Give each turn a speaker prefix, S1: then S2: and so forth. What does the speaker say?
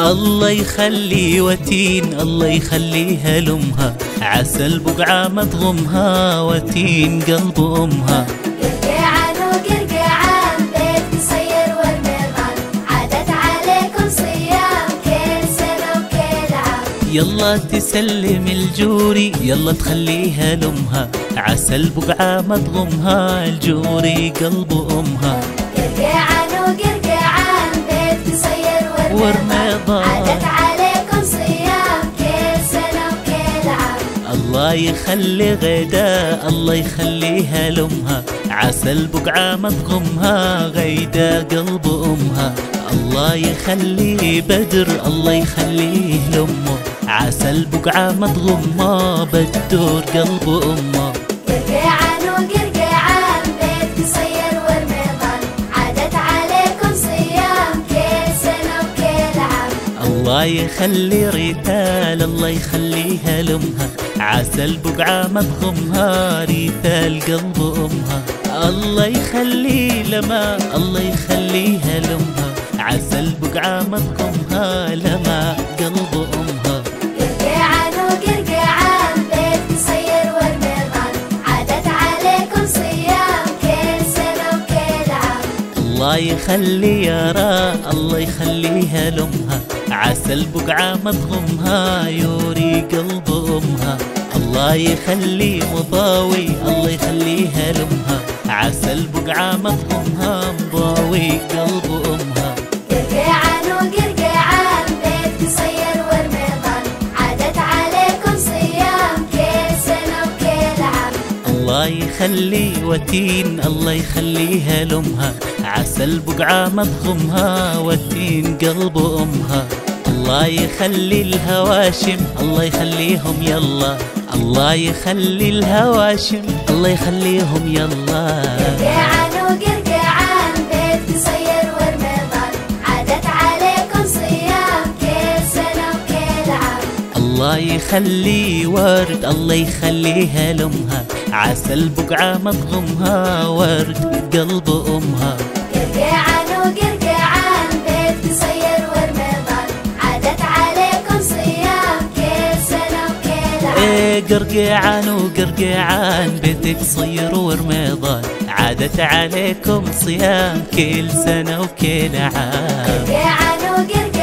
S1: الله يخلي وتين، الله يخليها لأمها، عسل بقعة ما تغمها، وتين قلب أمها.
S2: قرقعان وقرقعان بيت قصير والميضان، عادت عليكم صيام كل سنة وكل عام.
S1: يلا تسلم الجوري، يلا تخليها لأمها، عسل بقعة ما تغمها، الجوري قلب أمها.
S2: قرقعان وقرقعان بيت قصير والميضان، عادت عليكم صيام كل سنة وكل عام.
S1: الله يخلي غيدا، الله يخليها لأمها، عسل بقعة ما تغمها، غيدا قلب أمها. الله يخلي بدر، الله يخليه لأمه، عسل بقعة ما تغمها، بدور قلب أمه.
S2: قرقعان وقرقعان بيت قصير والميضان، عادت عليكم صيام كل سنة وكل عام.
S1: الله يخلي ريتال، الله يخليها لأمها، عسل بقعة ما تغمها، ريتال قلب أمها. الله يخلي لما، الله يخليها لأمها، عسل بقعة ما تغمها، لما قلب أمها.
S2: قرقعان وقرقعان بيت قصير والميضان، عادت عليكم صيام كل سنة وكل عام.
S1: الله يخلي يارا، الله يخليها لأمها، عسل بقعة ما تغمها، يوري قلب أمها. الله يخلي مضاوي، الله يخليها لأمها، عسل بقعة ما تغمها، مضاوي قلب أمها.
S2: قرقعان وقرقعان بيت قصير والميضان، عادت عليكم صيام كل سنة وكل عام.
S1: الله يخلي وتين، الله يخليها لأمها، عسل بقعة ما تغمها، وتين قلب أمها. الله يخلي الهواشم، الله يخليهم يلا، الله يخلي الهواشم، الله يخليهم يلا.
S2: قرقعان وقرقعان بيت قصير والميضان، عادت عليكم صيام كل سنة وكل عام.
S1: الله يخلي ورد، الله يخليها لأمها، عسل بقعة ما تغمها، ورد قلب أمها.
S2: قرقعان وقرقعان بيت قصير والميضان، عادت عليكم صيام كل سنة وكل عام.
S1: ايه قرقعان وقرقعان بيتك صير ورميضان، عادت عليكم صيام كل سنة وكل عام.
S2: قرقعان وقرقعان